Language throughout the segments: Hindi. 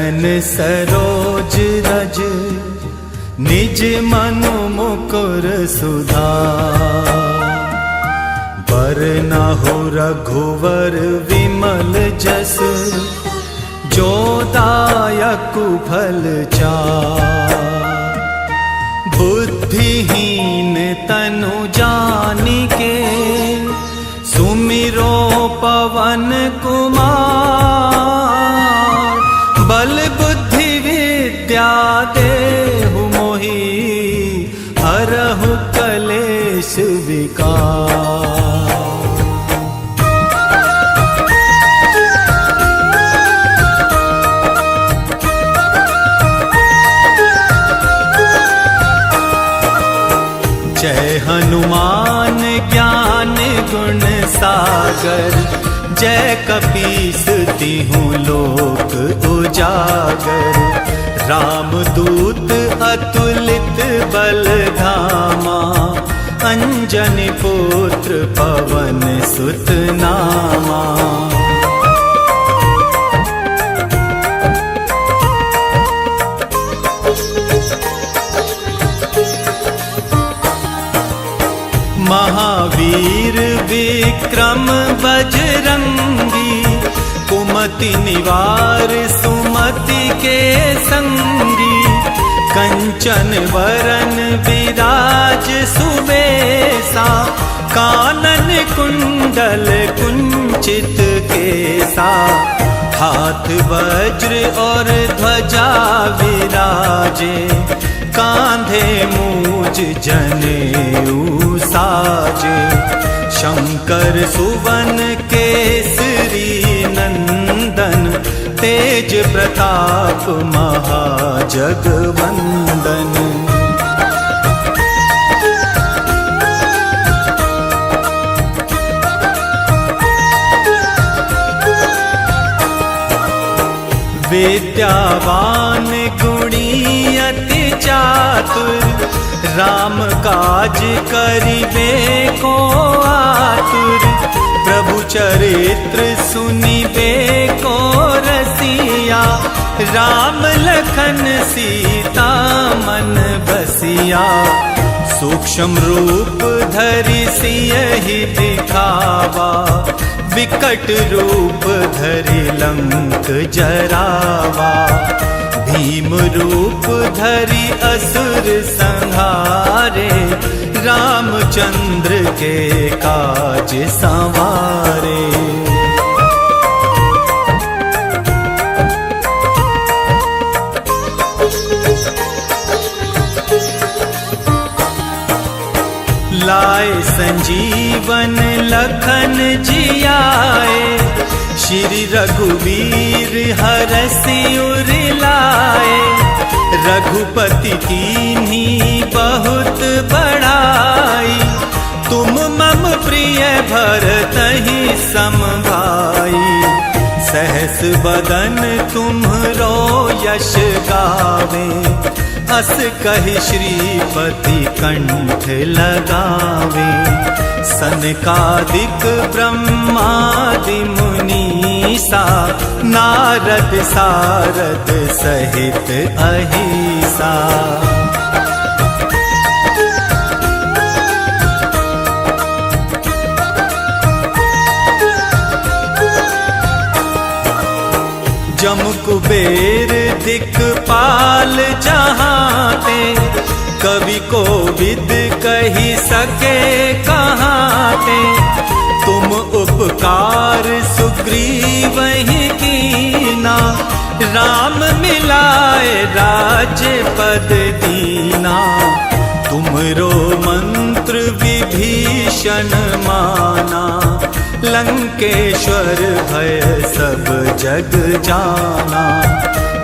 चरण सरोज रज निज मनु मुकुर सुधार। बरनहु रघुवर विमल जस जो दायक फल चार। बुद्धिहीन तनु जानिके सुमिरो पवन कुमार। बल बुद्धि विद्या देहु मोहि हरहु कलेश विकार। जय हनुमान ज्ञान गुण सागर। जय कपीस तिहु लोक उजागर। रामदूत अतुलित बल धामा। अंजनी पुत्र पवन सुत नामा। महावीर विक्रम बजरंगी। कुमति निवार सुमति के संगी। कंचन वरन विराज सुबेसा। कानन कुंडल कुंचित केसा। हाथ वज्र और ध्वजा विराजे। कांधे मूज जनेऊ साजे। शंकर सुवन केसरी नंदन। तेज प्रताप महाजगवंदन। विद्यावान गुणी अति चातुर। राम काज करिबे को आतुर। प्रभु चरित्र सुनिबे को रसिया। राम लखन सीता मन बसिया। सूक्ष्म रूप धरि सियहि दिखावा। विकट रूप धरि लंक जरावा। भीम रूप धरि असुर संहारे। रामचंद्र के काज संवारे। लाए संजीवन लखन जियाए। श्री रघुवीर हरषि उर लाए। रघुपति कीन्ही बहुत बड़ाई। तुम मम प्रिय भरतहि सम भाई। सहस बदन तुम्हरो यश गावे। अस कहि श्रीपति कंठ लगावे। सनकादिक ब्रह्मादि मुनीसा। नारद सारद सहित अहिसा। जम कुबेर दिक्पाल जहाते। कवि को विद कही सके कहाते। तुम उपकार सुग्रीवहि कीना। राम मिलाए राजपद दीना। तुमरो मंत्र विभीषण माना। लंकेश्वर भय सब जग जाना।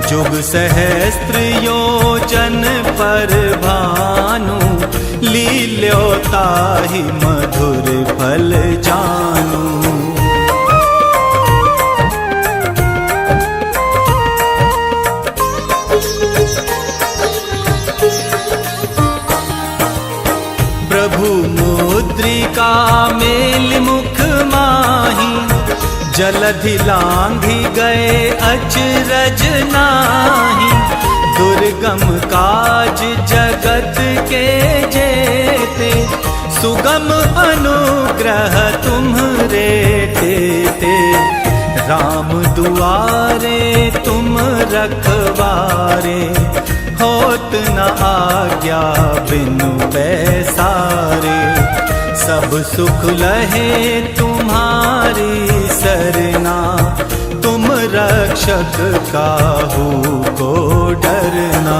जुग सहस्त्र योजन पर भानु। लील्योताहि मधुर फल जानू। प्रभु मुद्रिका मेल मुख माही। जल जलधि लांघि गए अचरज नाही, दुर्गम काज जगत के जेते, सुगम अनुग्रह तुम्हरे तेते। राम दुआरे तुम रखवारे, होत न आज्ञा बिनु पैसारे। सब सुख लहे तुम्हारी सरना, तुम रक्षक काहू को डरना।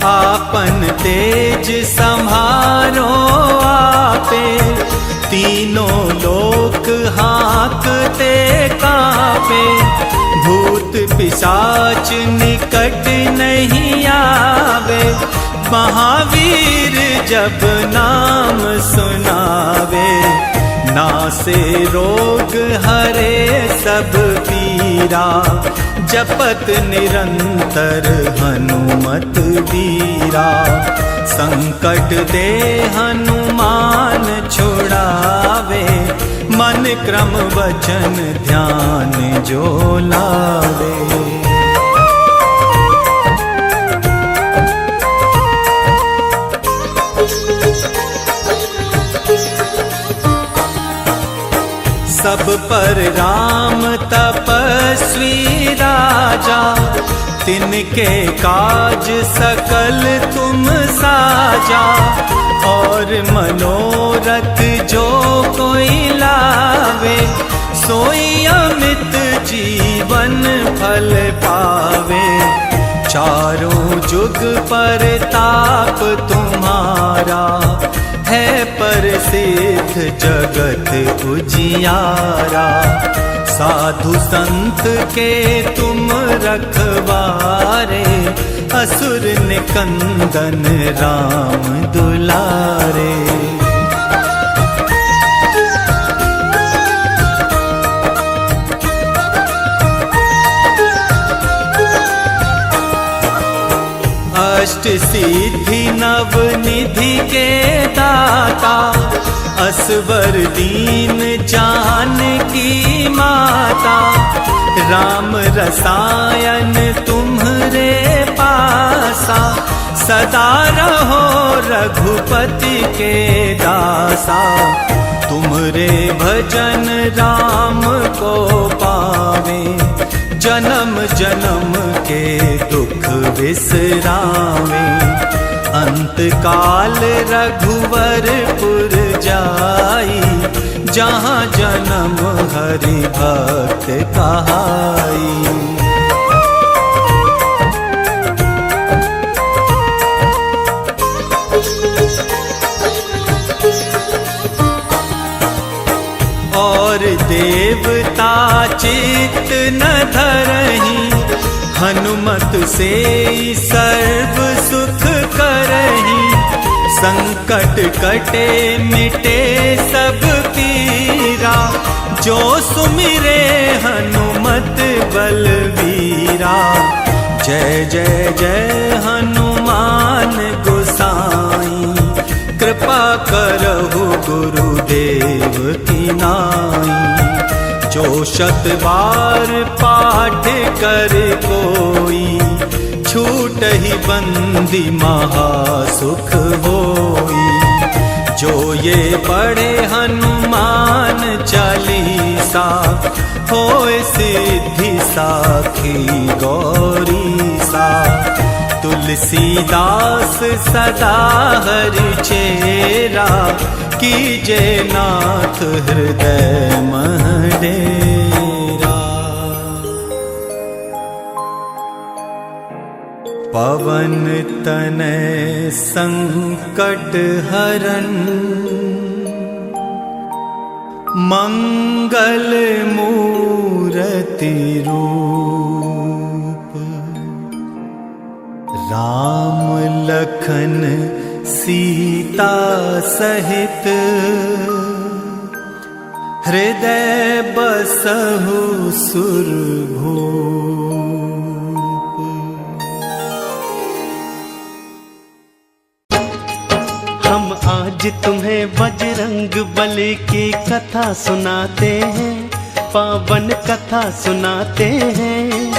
आपन तेज सम्हारो आपे, तीनों लोक हाँकते कापे। भूत पिशाच निकट नहीं आवे, महावीर जब नाम सुनावे। नासे रोग हरे सब पीरा, जपत निरंतर हनुमत वीरा। संकट दे हनुमान छुड़ावे, मन क्रम वचन ध्यान जो लावे। सब पर राम तपस्वी राजा, तिनके काज सकल तुम साजा। और मनोरथ जो कोई लावे, सोई अमित जीवन फल पावे। चारों जुग पर ताप तुम्हारा, है प्रसिद्ध जगत उजियारा। साधु संत के तुम रखवारे, असुर निकंदन राम दुलारे। अष्ट सिद्धि नव निधि के दाता, असवर दीन जानकी माता। राम रसायन तुम्हरे पासा, सदा रहो रघुपति के दासा। तुमरे भजन राम को पावे, जन्म जन्म के दुख बिसरावे। अंत काल रघुवरपुर जाई, जहाँ जन्म हरि भक्त कहाई। और देवता चित्त न धरहीं, हनुमत से सर्व सुख करहीं। संकट कटे मिटे सब पीरा, जो सुमिरे हनुमत बलवीरा। जय जय जय हनुमान गोसाई, कृपा करहु गुरुदेव की नाई। जो शत बार पाठ कर कोई, छूट ही बंदी महासुख होई। जो ये पढ़े हनुमान चालीसा, होए सिद्धि साखी गौरी सा। तुलसीदास सदा हरि चेरा, कीजे नाथ हृदय मह डेरा। पवन तनय संकट हरन, मंगल मूरति रूप। राम लखन सीता सहित, हृदय बसहु सुरभूप। आज तुम्हें बजरंग बली की कथा सुनाते हैं, पावन कथा सुनाते हैं।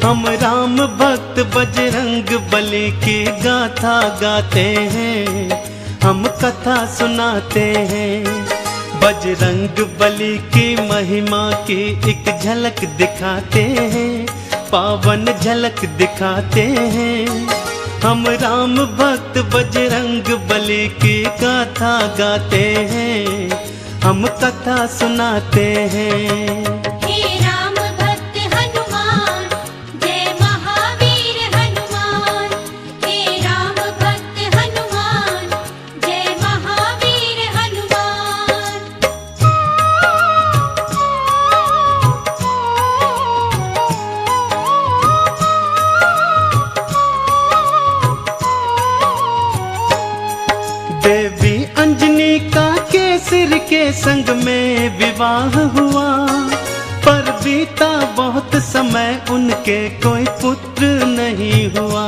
हम राम भक्त बजरंग बली की गाथा गाते हैं, हम कथा सुनाते हैं। बजरंग बली की महिमा की एक झलक दिखाते हैं, पावन झलक दिखाते हैं। हम राम भक्त बजरंग बली की गाथा गाते हैं, हम कथा सुनाते हैं। देवी अंजनी का केसर के संग में विवाह हुआ, पर बीता बहुत समय उनके कोई पुत्र नहीं हुआ।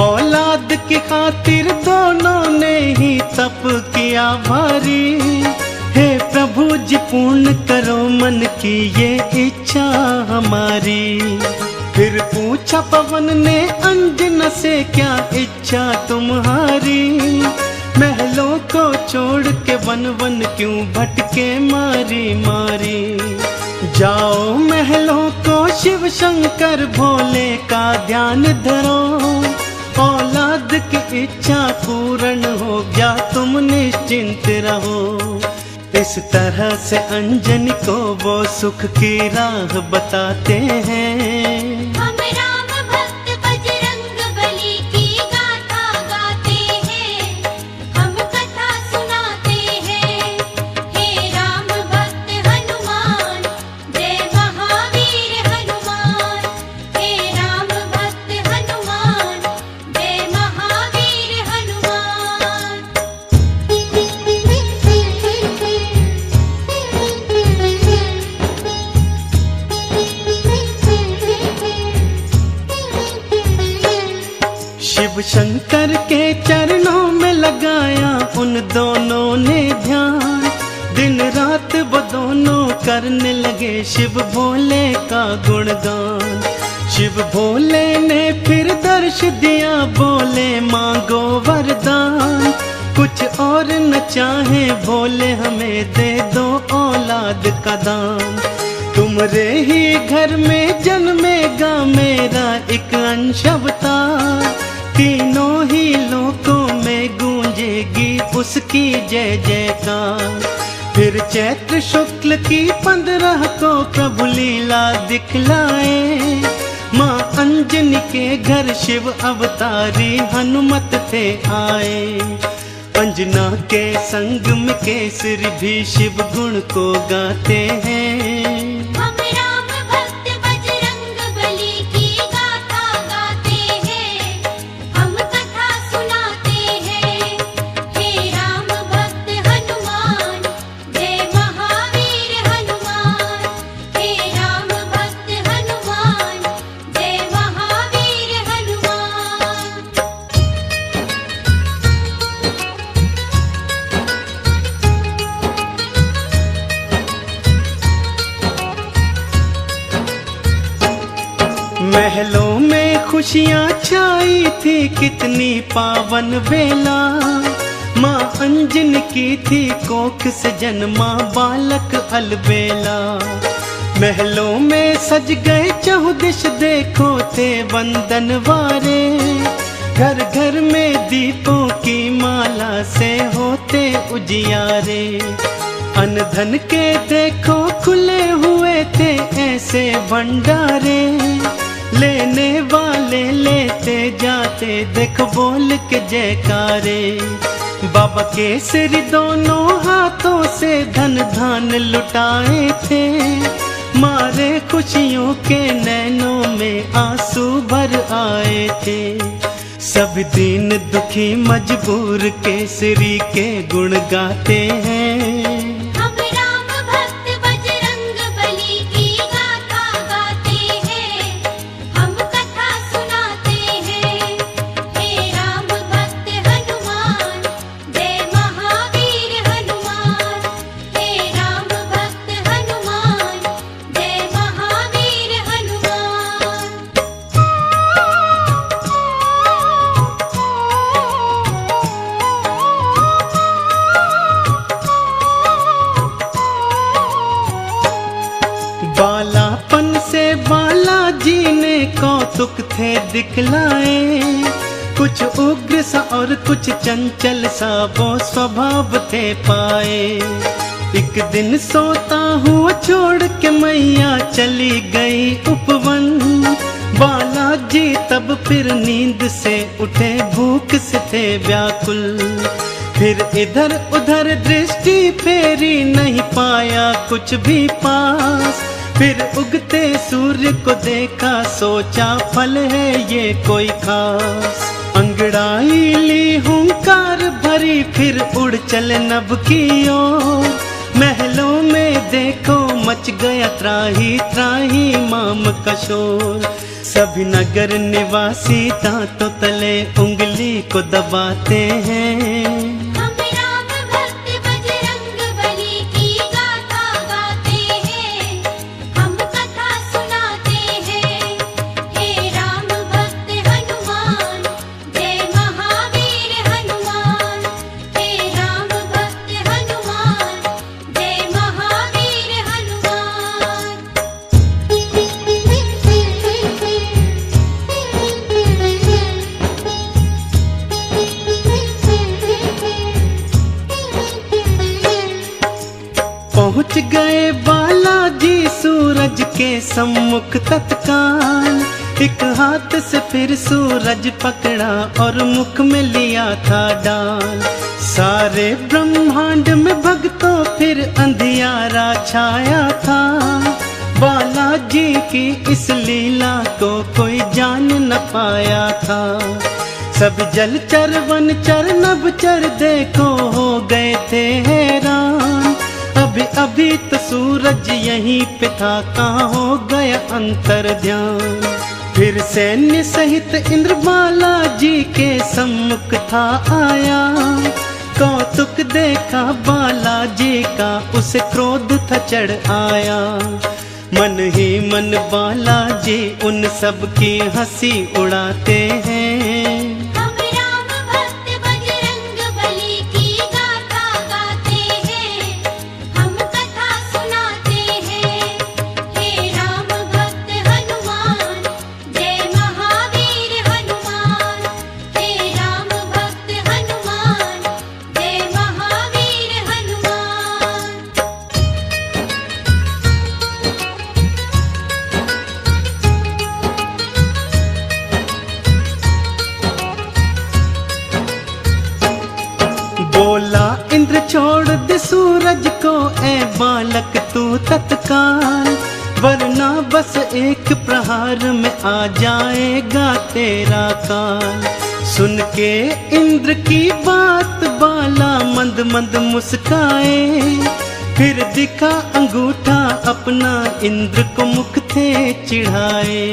औलाद की खातिर दोनों ने ही तप किया भारी, हे प्रभु जी पूर्ण करो मन की ये इच्छा हमारी। फिर पूछा पवन ने अंजना से क्या इच्छा तुम्हारी, महलों को छोड़ के वन वन क्यों भटके मारी मारी। जाओ महलों को शिव शंकर भोले का ध्यान धरो, औलाद की इच्छा पूर्ण हो गया तुम निश्चिंत रहो। इस तरह से अंजनी को वो सुख की राह बताते हैं। शिव शंकर के चरणों में लगाया उन दोनों ने ध्यान, दिन रात वो दोनों करने लगे शिव भोले का गुणगान। शिव भोले ने फिर दर्श दिया, बोले मांगो वरदान, कुछ और न चाहे भोले हमें दे दो औलाद का दान। तुम्हारे ही घर में जन्मेगा मेरा एक अंश अवतार, तीनों ही लोकों में गूंजेगी उसकी जय जयकार। फिर चैत्र शुक्ल की 15 को प्रभु लीला दिखलाए, माँ अंजनी के घर शिव अवतारी हनुमत थे आए। अंजना के संग में केसरी भी शिव गुण को गाते हैं। महलों में खुशियाँ छाई थी कितनी पावन बेला, माँ अंजनी की थी कोख से जन्मा बालक अलबेला। महलों में सज गए चहुदिश देखो थे बंदन वारे, घर घर में दीपों की माला से होते उजियारे। अन्न धन के देखो खुले हुए थे ऐसे भंडारे, लेने वाले लेते जाते देख बोल के जयकारे। बाबा केसरी दोनों हाथों से धन धान लुटाए थे, मारे खुशियों के नैनों में आंसू भर आए थे। सब दीन दुखी मजबूर केसरी के गुण गाते हैं। जय थे दिखलाए, कुछ उग्र सा और कुछ चंचल सा वो स्वभाव थे पाए। एक दिन सोता हुआ छोड़ के मैया चली गई उपवन, बालाजी तब फिर नींद से उठे, भूख से थे व्याकुल। फिर इधर उधर दृष्टि फेरी, नहीं पाया कुछ भी पास। फिर उगते सूर्य को देखा, सोचा फल है ये कोई खास। अंगड़ाई ली हुंकार भरी, फिर उड़ चले नभ की ओर। महलों में देखो मच गया त्राही त्राही माम का शोर। सभी नगर निवासी दांतों तले उंगली को दबाते हैं। हम राम भक्त बजरंग बली की गाथा गाते हैं, हम कथा सुनाते हैं। हे राम भक्त हनुमान, जय महावीर हनुमान। हे राम भक्त हनुमान, जय महावीर हनुमान। पहुँच गए बालाजी सूरज के सम्मुख तत्काल। एक हाथ से फिर सूरज पकड़ा और मुख में लिया था डाल। सारे ब्रह्मांड में भक्तों फिर अंधियारा छाया था। बालाजी की इस लीला को कोई जान न पाया था। सब जलचर वनचर नभचर देखो हो गए थे हैरान। अभी अभी तो सूरज यहीं पे था, कहाँ हो गया अंतर ध्यान। फिर सैन्य सहित इंद्र बालाजी के सम्मुख था आया। कौतुक देखा बालाजी का, उसे क्रोध था चढ़ आया। मन ही मन बालाजी उन सब की हंसी उड़ाते हैं। हम राम भक्त बजरंग बली की गाथा गाते हैं, हम कथा सुनाते हैं। हे राम भक्त हनुमान, जय महावीर हनुमान। हे राम भक्त हनुमान, जय महावीर हनुमान। बोला इंद्र छोड़ दे सूरज को, ए बालक तू तत्काल। वरना बस एक प्रहार में आ जाएगा तेरा काल। सुन के इंद्र की बात बाला मंद मंद मुस्काए। फिर दिखा अंगूठा अपना, इंद्र को मुख थे चिढ़ाए।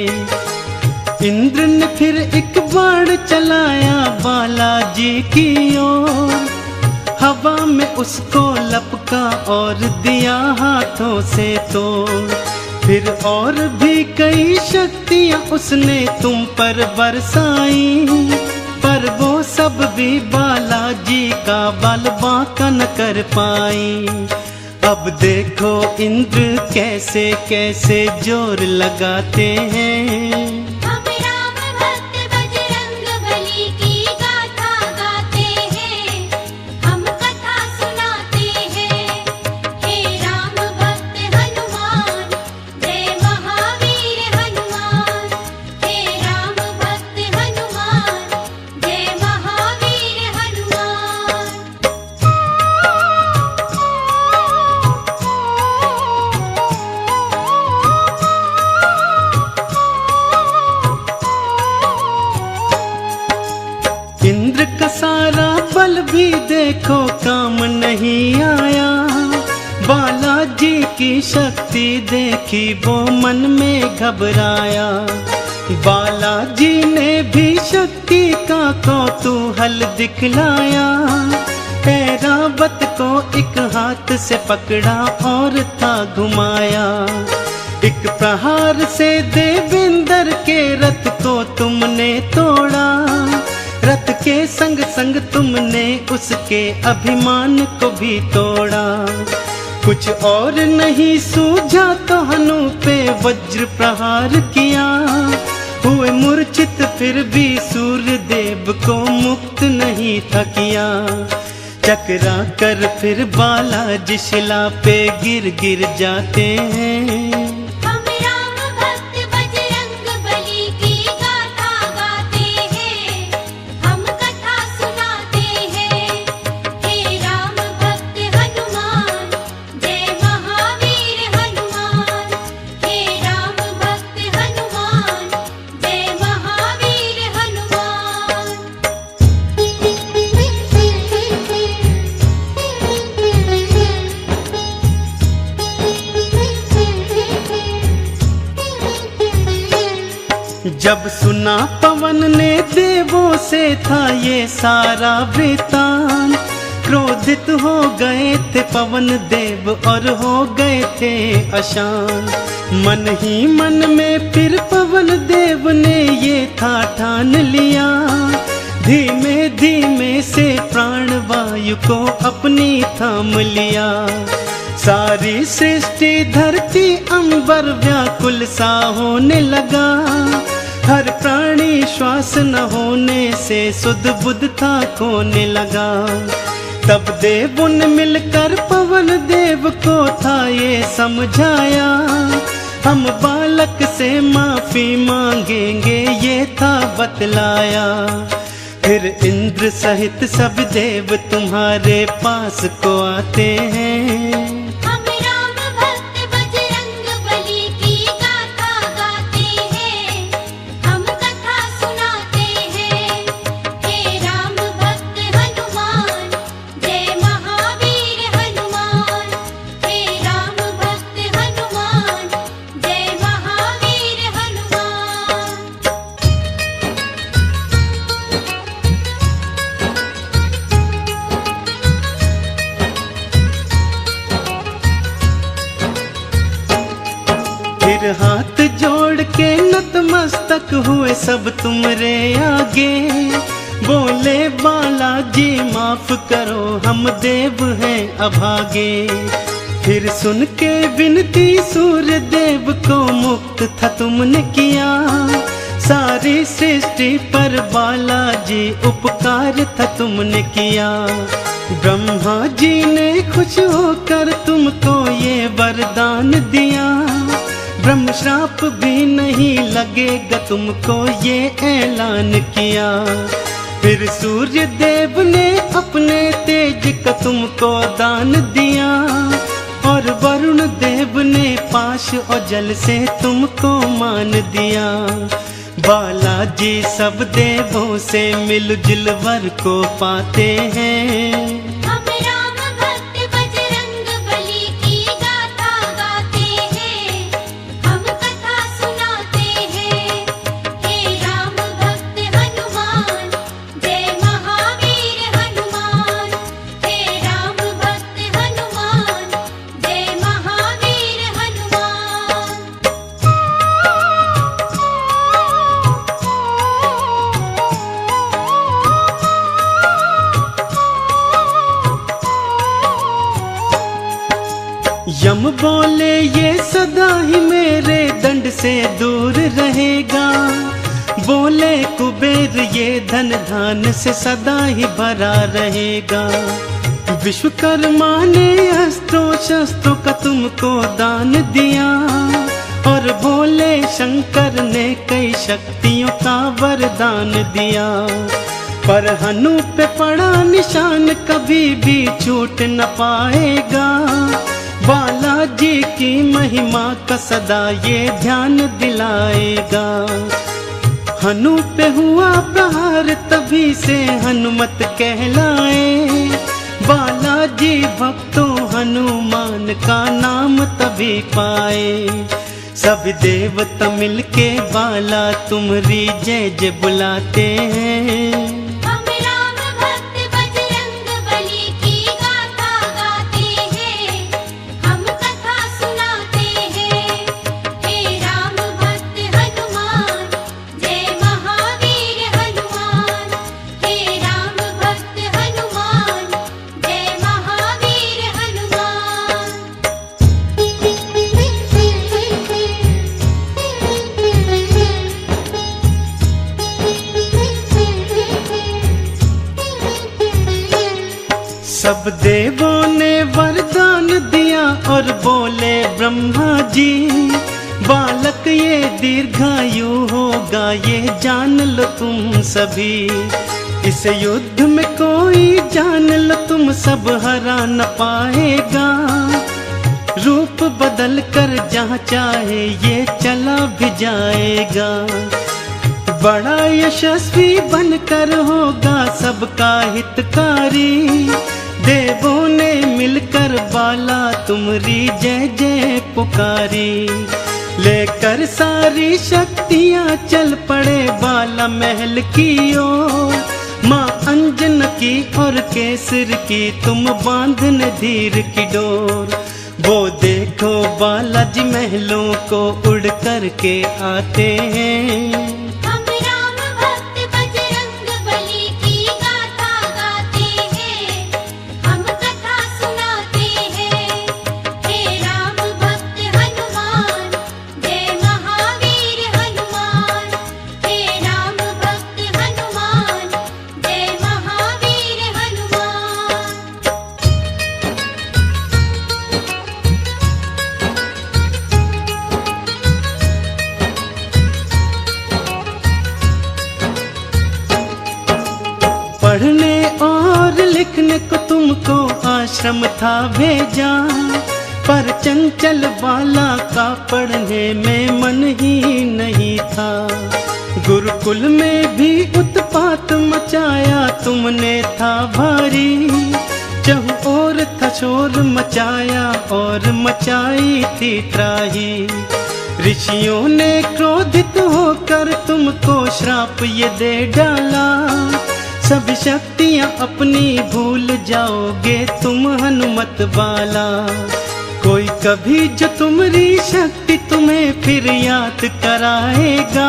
इंद्र ने फिर एक बाण चलाया बालाजी की ओर। हवा में उसको लपका और दिया हाथों से तोड़। फिर और भी कई शक्तियां उसने तुम पर बरसाई, पर वो सब भी बालाजी का बल बांका न कर पाई। अब देखो इंद्र कैसे कैसे जोर लगाते हैं। हम राम भक्त बजरंग बली की गाथा गाते हैं, हम कथा सुनाते हैं। हे राम भक्त हनुमान, जय महावीर हनुमान। हे राम भक्त हनुमान, जय महावीर हनुमान। इंद्र का सारा बल भी देखो काम नहीं आया। बालाजी की शक्ति देखी वो मन में घबराया। बालाजी ने भी शक्ति का कौतूहल दिखलाया। ऐरावत को एक हाथ से पकड़ा और था घुमाया। एक प्रहार से देवेंद्र के रथ को तुमने तोड़ा। रथ के संग संग तुमने उसके अभिमान को भी तोड़ा। कुछ और नहीं सूझा तो हनु पे वज्र प्रहार किया। हुए मूर्छित फिर भी सूर्य देव को मुक्त नहीं था किया। चकरा कर फिर बालाजी शिला पे गिर गिर जाते हैं। हम राम भक्त बजरंग बली की गाथा गाते हैं, हम कथा सुनाते हैं। हे राम भक्त हनुमान, जय महावीर हनुमान। हे राम भक्त हनुमान, जय महावीर हनुमान। जब सुना पवन ने देवों से था ये सारा वृतांत, क्रोधित हो गए थे पवन देव और हो गए थे अशांत। मन ही मन में फिर पवन देव ने ये था ठान लिया, धीमे धीमे से प्राण वायु को अपनी थाम लिया। सारी सृष्टि धरती अंबर व्याकुल सा होने लगा, हर प्राणी श्वास न होने से सुध बुध था खोने लगा। तब देवों ने मिलकर पवन देव को था ये समझाया, हम बालक से माफी मांगेंगे ये था बतलाया। फिर इंद्र सहित सब देव तुम्हारे पास को आते हैं। हम राम भक्त बजरंग बली की गाथा गाते हैं, हम कथा सुनाते हैं। हे राम भक्त हनुमान, जय महावीर हनुमान। हे राम भक्त हनुमान, जय महावीर हनुमान। फिर हाथ जोड़ के नतमस्तक हुए सब तुमरे आगे, बोले बालाजी माफ करो हम देव हैं अभागे। फिर सुन के विनती सूर्य देव को मुक्त था तुमने किया, सारी सृष्टि पर बालाजी उपकार था तुमने किया। ब्रह्मा जी ने खुश होकर तुमको ये वरदान दिया, ब्रह्म श्राप भी नहीं लगेगा तुमको ये ऐलान किया। फिर सूर्य देव ने अपने तेज का तुमको दान दिया, और वरुण देव ने पाश और जल से तुमको मान दिया। बालाजी सब देवों से मिलजुल वर को पाते हैं। हम राम भक्त बजरंग बली की गाथा गाते हैं, हम कथा सुनाते हैं। हे राम भक्त हनुमान, जय महावीर हनुमान। हे राम भक्त हनुमान, जय महावीर हनुमान। यम बोले ये सदा ही मेरे दंड से दूर रहेगा, बोले कुबेर ये धन धान से सदा ही भरा रहेगा। विश्वकर्मा ने अस्त्रों शस्त्रों का तुमको दान दिया, और भोले शंकर ने कई शक्तियों का वरदान दिया। पर हनु पे पड़ा निशान कभी भी छूट न पाएगा, बालाजी की महिमा का सदा ये ध्यान दिलाएगा। हनु पे हुआ प्रहार तभी से हनुमत कहलाए, बालाजी भक्तों हनुमान का नाम तभी पाए। सब देवता मिलके बाला तुम्हारी जय जय बुलाते हैं। हम राम भक्त बजरंग बली की गाथा गाते हैं, हम कथा सुनाते हैं। हे राम भक्त हनुमान, जय महावीर हनुमान। हे राम भक्त हनुमान, जय महावीर हनुमान। सब देवों ने वरदान दिया और बोले ब्रह्मा जी, बालक ये दीर्घायु होगा, ये जान लो तुम सभी। इस युद्ध में कोई जान लो तुम सब हरा न पाएगा, रूप बदल कर जहाँ चाहे ये चला भी जाएगा। बड़ा यशस्वी बनकर होगा सबका हितकारी, देवों ने मिलकर बाला तुमरी जय जय पुकारी। लेकर सारी शक्तियाँ चल पड़े बाला महल की ओर, माँ अंजन की और केसर की तुम बांधने धीर की डोर। वो देखो बालाजी महलों को उड़ कर के आते हैं, हम राम भक्त बजरंग बली की गाथा गाते हैं, हम कथा सुनाते हैं। हे राम भक्त हनुमान, जय महावीर हनुमान। हे राम भक्त हनुमान, जय महावीर हनुमान। पढ़ने और लिखने को तुमको आश्रम था भेजा, पर चंचल बाला का पढ़ने में मन ही नहीं था। गुरुकुल में भी उत्पात मचाया तुमने था भारी, चहु ओर था शोर मचाया और मचाई थी त्राही। ऋषियों ने क्रोधित होकर तुमको श्राप ये दे डाला, सब शक्तियाँ अपनी भूल जाओगे तुम हनुमत बाला। कोई कभी जो तुम्हारी शक्ति तुम्हें फिर याद कराएगा,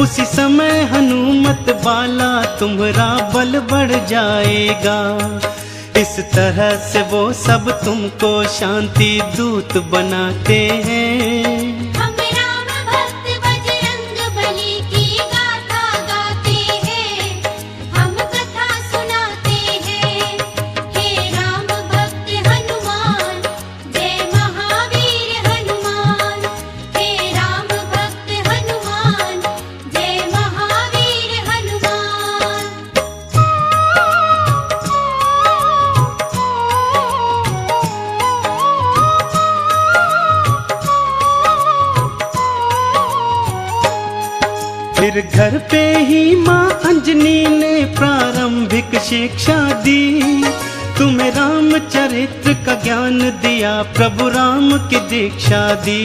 उसी समय हनुमत बाला तुम्हारा बल बढ़ जाएगा। इस तरह से वो सब तुमको शांति दूत बनाते हैं। हम राम भक्त बजरंग बली की गाथा गाते हैं, हम कथा सुनाते हैं। हे राम भक्त हनुमान, जय महावीर हनुमान। हे राम भक्त हनुमान, जय महावीर हनुमान। फिर घर पे ही माँ अंजनी ने प्रारंभिक शिक्षा दी, तुम्हें रामचरित्र का ज्ञान दिया, प्रभु राम की दीक्षा दी।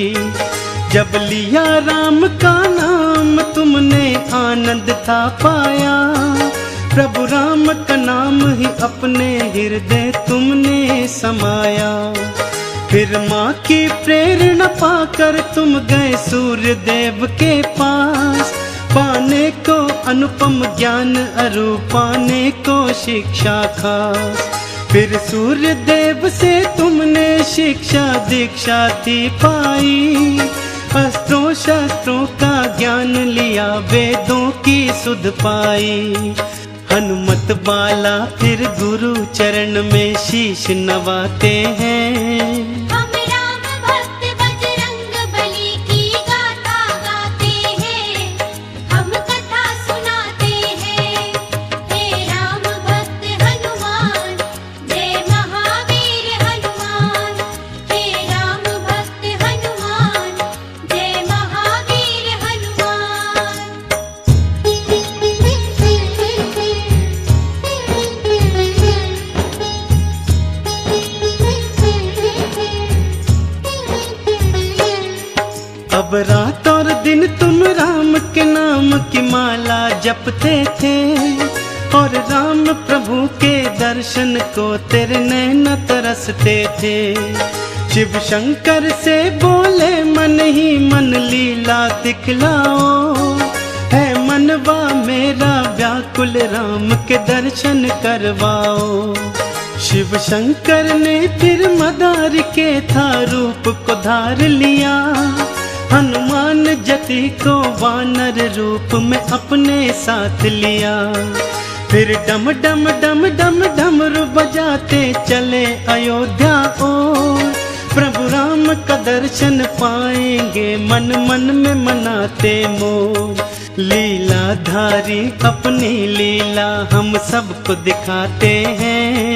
जब लिया राम का नाम तुमने आनंद था पाया, प्रभु राम का नाम ही अपने हृदय तुमने समाया। फिर माँ की प्रेरणा पाकर तुम गए सूर्य देव के पास, पाने को अनुपम ज्ञान अरु पाने को शिक्षा खास। फिर सूर्य देव से तुमने शिक्षा दीक्षा थी पाई, अस्त्रों शस्त्रों का ज्ञान लिया, वेदों की सुध पाई। हनुमत बाला फिर गुरु चरण में शीश नवाते हैं। हम राम भक्त बजरंग बली की गाथा गाते हैं, हम कथा सुनाते हैं। हे राम भक्त हनुमान, जय महावीर हनुमान। हे राम भक्त हनुमान, जय महावीर हनुमान। अब रात और दिन तुम राम के नाम की माला जपते थे, और राम प्रभु के दर्शन को तेरे नैन तरसते थे। शिव शंकर से बोले मन ही मन लीला दिखलाओ, है मनवा मेरा व्याकुल राम के दर्शन करवाओ। शिव शंकर ने फिर मदार के था रूप को धार लिया, हनुमान जति को वानर रूप में अपने साथ लिया। फिर डम डम डम डम डमरू बजाते चले अयोध्या ओर, प्रभु राम का दर्शन पाएंगे, मन मन में मनाते मोर। लीलाधारी अपनी लीला हम सबको दिखाते हैं,